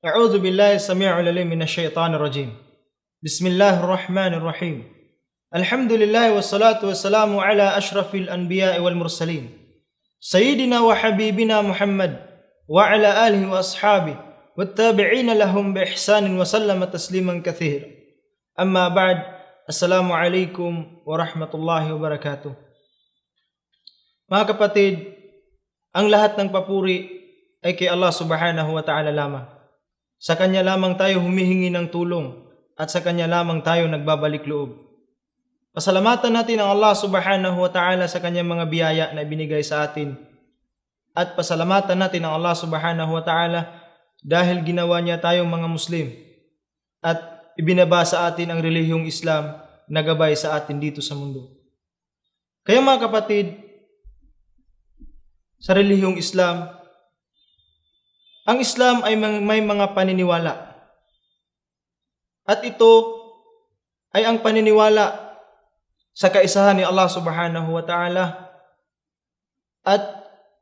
أعوذ بالله السميع العليم من الشيطان الرجيم. بسم الله الرحمن الرحيم. الحمد لله والصلاة والسلام على أشرف الأنبياء والمرسلين سيدنا وحبيبنا محمد وعلى آله وأصحابه والتابعين لهم بإحسان وسلم تسليما كثيرا. أما بعد. السلام عليكم ورحمة الله وبركاته. Mga kapatid, ang lahat ng papuri ay kay Allah subhanahu wa ta'ala lamang. Sa Kanya lamang tayo humihingi ng tulong at sa Kanya lamang tayo nagbabalik loob. Pasalamatan natin ang Allah subhanahu wa ta'ala sa Kanyang mga biyaya na ibinigay sa atin. At pasalamatan natin ang Allah subhanahu wa ta'ala dahil ginawa niya tayong mga Muslim at ibinaba sa atin ang relihiyong Islam na gabay sa atin dito sa mundo. Kaya mga kapatid, sa relihiyong Islam, ang Islam ay may mga paniniwala. At ito ay ang paniniwala sa kaisahan ni Allah subhanahu wa ta'ala at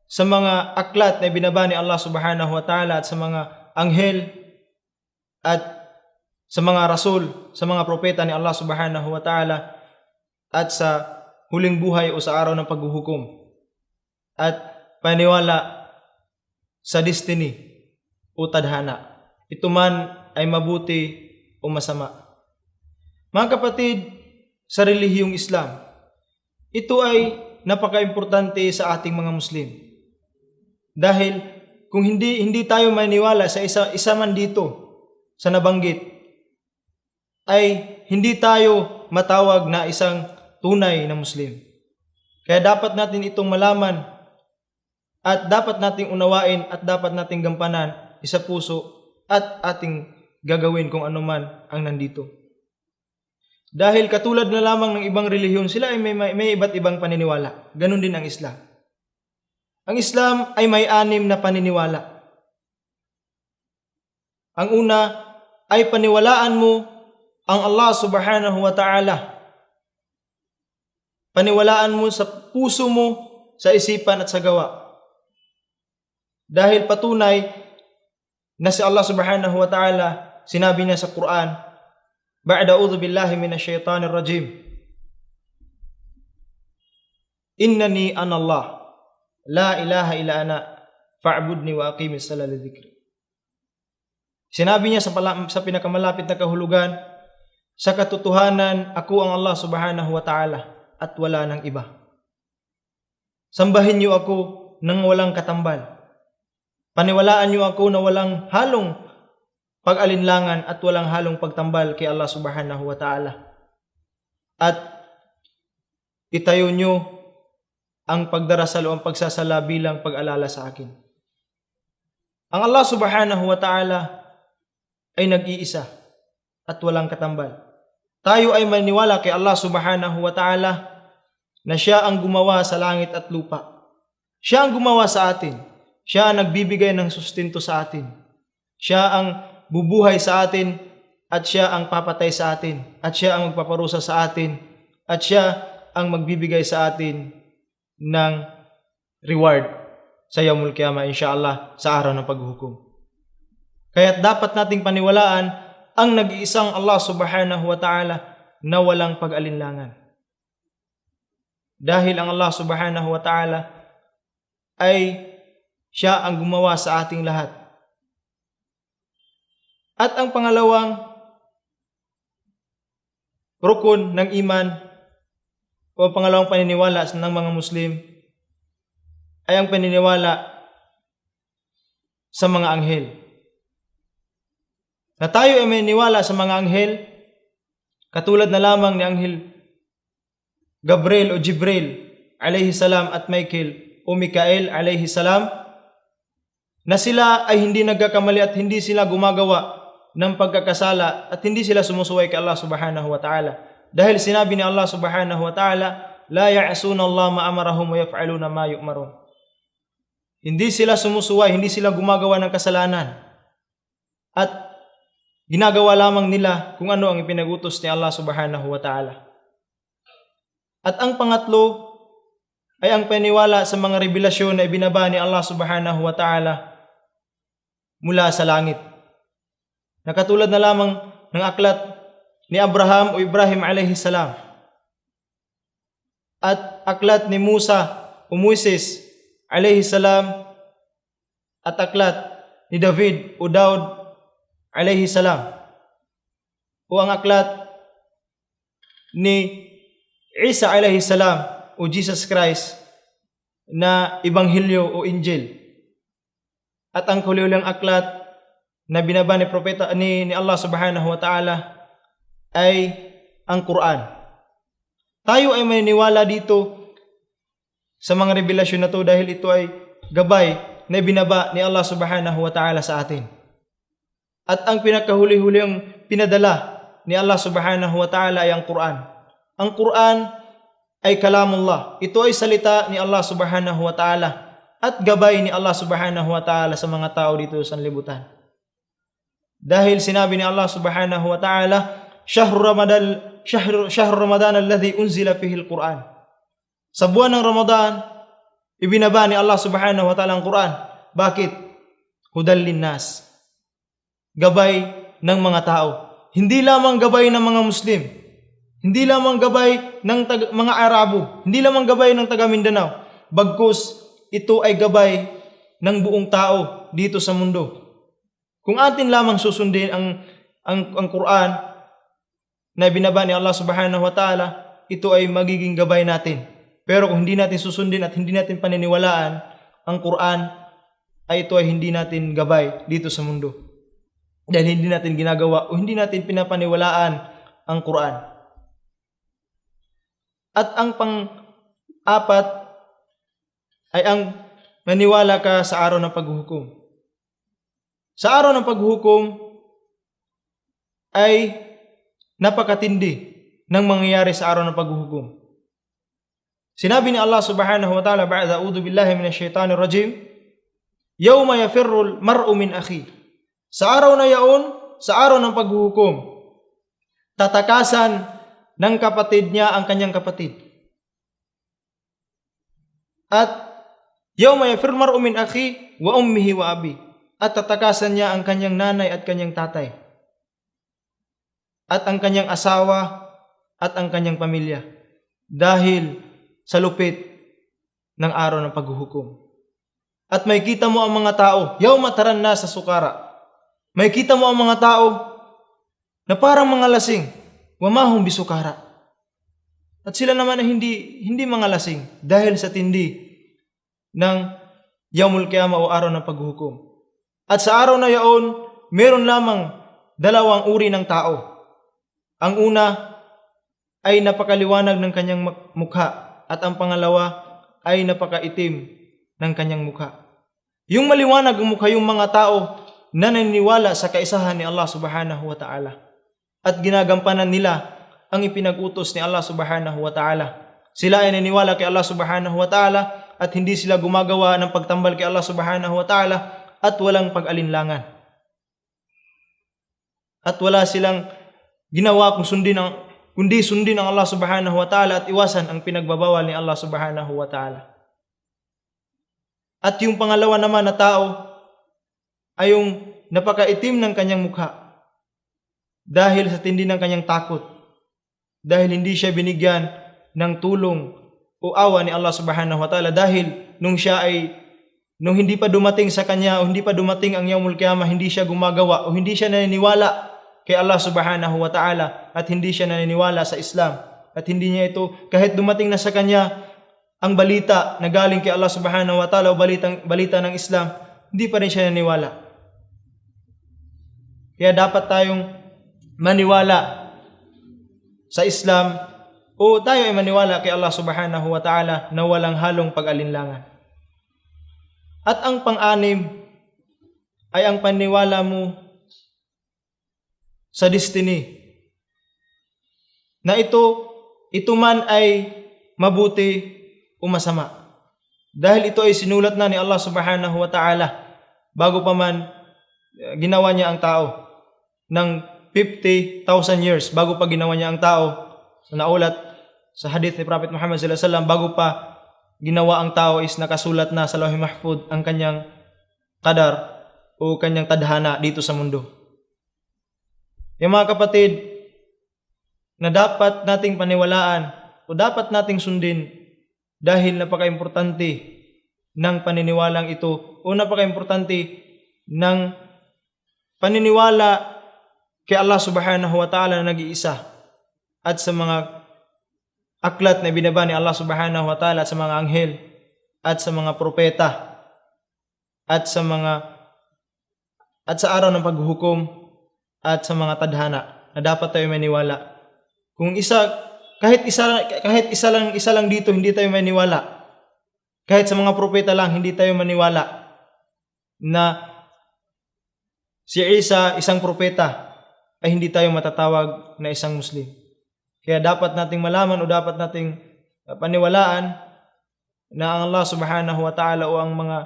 sa mga aklat na binaba ni Allah subhanahu wa ta'ala at sa mga anghel at sa mga rasul, sa mga propeta ni Allah subhanahu wa ta'ala at sa huling buhay o sa araw ng paghuhukom. At paniniwala sa destiny o tadhana. Ito man ay mabuti o masama. Mga kapatid, sa relihiyong Islam, ito ay napaka-importante sa ating mga Muslim. Dahil kung hindi tayo maniniwala sa isa man dito sa nabanggit, ay hindi tayo matawag na isang tunay na Muslim. Kaya dapat natin itong malaman at dapat nating unawain at dapat nating gampanan isa puso at ating gagawin kung ano man ang nandito. Dahil katulad na lamang ng ibang relihiyon, sila ay may iba't ibang paniniwala. Ganon din ang Islam. Ang Islam ay may 6 na paniniwala. Ang una ay paniwalaan mo ang Allah subhanahu wa ta'ala. Paniwalaan mo sa puso mo, sa isipan at sa gawa. Dahil patunay na si Allah subhanahu wa ta'ala, sinabi niya sa Quran, ba'da a'udhu billahi minash shaitanir rajim, innani ana Allah, la ilaha illa ana, fa'budni wa aqimis salata li dhikri. Sinabi niya sa pinakamalapit na kahulugan, sa katotohanan, ako ang Allah subhanahu wa ta'ala at wala nang iba. Sambahin niyo ako nang walang katambal. Paniwalaan niyo ako na walang halong pag-alinlangan at walang halong pagtambal kay Allah subhanahu wa ta'ala. At itayo niyo ang pagdarasal o ang pagsasala bilang pag-alala sa akin. Ang Allah subhanahu wa ta'ala ay nag-iisa at walang katambal. Tayo ay maniniwala kay Allah subhanahu wa ta'ala na Siya ang gumawa sa langit at lupa. Siya ang gumawa sa atin. Siya ang nagbibigay ng sustento sa atin. Siya ang bubuhay sa atin at Siya ang papatay sa atin at Siya ang magpaparusa sa atin at Siya ang magbibigay sa atin ng reward sa Yaumul Qiyamah insyaAllah sa araw ng paghuhukom. Kaya dapat nating paniwalaan ang nag-iisang Allah subhanahu wa ta'ala na walang pag-alinlangan. Dahil ang Allah subhanahu wa ta'ala ay Siya ang gumawa sa ating lahat. At ang pangalawang rukun ng iman o pangalawang paniniwala ng mga Muslim ay ang paniniwala sa mga anghel. Na tayo ay maniniwala sa mga anghel katulad na lamang ni Anghel Gabriel o Jibril alayhi salam at Michael o Mikael alayhi salam, na sila ay hindi nagkakamali at hindi sila gumagawa ng pagkakasala at hindi sila sumusuway kay Allah subhanahu wa ta'ala. Dahil sinabi ni Allah subhanahu wa ta'ala, la ya'asuna Allah ma amarahum wa yaf'aluna ma yu'marun. Hindi sila sumusuway, hindi sila gumagawa ng kasalanan. At ginagawa lamang nila kung ano ang ipinagutos ni Allah subhanahu wa ta'ala. At ang pangatlo ay ang paniwala sa mga revelasyon na ibinaba ni Allah subhanahu wa ta'ala mula sa langit. na katulad na lamang ng aklat ni Abraham o Ibrahim alayhi salam at aklat ni Musa o Moises alayhi salam at aklat ni David o Daud alayhi salam o ang aklat ni Isa alayhi salam o Jesus Christ na Ebanghelyo o Injil at ang huling aklat na binaba ni propeta ni Allah subhanahu wa ta'ala ay ang Quran. Tayo ay maniniwala dito sa mga revelasyon na to dahil ito ay gabay na binaba ni Allah subhanahu wa ta'ala sa atin. At ang pinakahuli-huling pinadala ni Allah subhanahu wa ta'ala ay ang Quran. Ang Quran ay kalamullah. Ito ay salita ni Allah subhanahu wa ta'ala at gabay ni Allah subhanahu wa ta'ala sa mga tao dito sa libutan. Dahil sinabi ni Allah subhanahu wa ta'ala, Shahru Ramadan alladhi unzila fihi al-Quran. Sa buwan ng Ramadan, ibinaba ni Allah subhanahu wa ta'ala ang Quran. Bakit? Hudal linnas. Gabay ng mga tao. Hindi lamang gabay ng mga Muslim. Hindi lamang gabay ng mga Arabo. Hindi lamang gabay ng taga Mindanao. Bagkus, ito ay gabay ng buong tao dito sa mundo. Kung atin lamang susundin ang Quran na binaba ni Allah subhanahu wa ta'ala, ito ay magiging gabay natin. Pero kung hindi natin susundin at hindi natin paniniwalaan ang Quran, ay ito ay hindi natin gabay dito sa mundo. Dahil hindi natin ginagawa o hindi natin pinapaniwalaan ang Quran. At ang pang-apat ay ang maniwala ka sa araw ng paghuhukom. Sa araw ng paghuhukom ay napakatindi ng mangyayari sa araw ng paghuhukom. Sinabi ni Allah subhanahu wa ta'ala ba'da a'udhu billahi minash shaitanir rajim, Yawma yafirrul mar'u min akhi. Sa araw na yaon, sa araw ng paghuhukom, tatakasan ng kapatid niya ang kanyang kapatid. At yawma yafirrul mar'u min akhi wa ummihi wa abi. At tatakasan niya ang kanyang nanay at kanyang tatay. At ang kanyang asawa at ang kanyang pamilya. Dahil sa lupit ng araw ng paghuhukom. At may kita mo ang mga tao, yawma taranna sa sukara. May kita mo ang mga tao na parang mga lasing, wamahum bisukara. At sila naman ay hindi mga lasing dahil sa tindi ng Yaumul Qiyamah o araw ng paghuhukom. At sa araw na yaon, meron lamang dalawang uri ng tao. Ang una ay napakaliwanag ng kanyang mukha at ang pangalawa ay napakaitim ng kanyang mukha. Yung maliwanag ang mukha yung mga tao na naniniwala sa kaisahan ni Allah subhanahu wa ta'ala at ginagampanan nila ang ipinag-utos ni Allah subhanahu wa ta'ala. Sila ay naniniwala kay Allah subhanahu wa ta'ala at hindi sila gumagawa ng pagtambal kay Allah subhanahu wa ta'ala at walang pag-alinlangan. At wala silang ginawa kundi sundin ang Allah subhanahu wa ta'ala at iwasan ang pinagbabawal ni Allah subhanahu wa ta'ala. At yung pangalawa naman na tao ay yung napakaitim ng kanyang mukha dahil sa tindi ng kanyang takot. Dahil hindi siya binigyan ng tulong o awa ni Allah subhanahu wa ta'ala dahil nung hindi pa dumating sa kanya o hindi pa dumating ang Yaumul Qiyamah, hindi siya gumagawa o hindi siya naniniwala kay Allah subhanahu wa ta'ala at hindi siya naniniwala sa Islam. At hindi niya ito, kahit dumating na sa kanya ang balita na galing kay Allah subhanahu wa ta'ala o balita ng Islam, hindi pa rin siya naniniwala. Kaya dapat tayong maniwala sa Islam o tayo ay maniwala kay Allah subhanahu wa ta'ala na walang halong pag-alinlangan. At ang pang-anim ay ang paniwala mo sa destiny. Na ito man ay mabuti o masama. Dahil ito ay sinulat na ni Allah subhanahu wa ta'ala bago pa man ginawa niya ang tao. Ng 50,000 years bago pa ginawa niya ang tao. So naulat sa hadith ni Prophet Muhammad sallallahu alaihi wasallam, bago pa ginawa ang tao is nakasulat na sa Lauhul Mahfuz ang kanyang qadar o kanyang tadhana dito sa mundo. Yung mga kapatid, na dapat nating paniwalaan o dapat nating sundin dahil napaka-importante ng paniniwalang ito o napaka-importante ng paniniwala kay Allah subhanahu wa ta'ala na nag-iisa at sa mga aklat na binaba ni Allah subhanahu wa ta'ala sa mga anghel at sa mga propeta at sa araw ng paghuhukom at sa mga tadhana na dapat tayo maniwala. Kung kahit isa lang dito hindi tayo maniwala. Kahit sa mga propeta lang hindi tayo maniwala na si Isa isang propeta ay hindi tayo matatawag na isang Muslim. Kaya dapat nating malaman o dapat nating paniwalaan na ang Allah subhanahu wa ta'ala o ang mga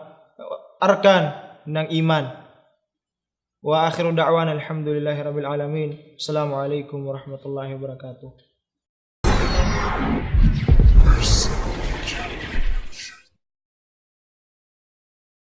arkan ng iman. Wa akhiru da'wana alhamdulillahi rabbil alamin. Assalamu alaikum warahmatullahi wabarakatuh.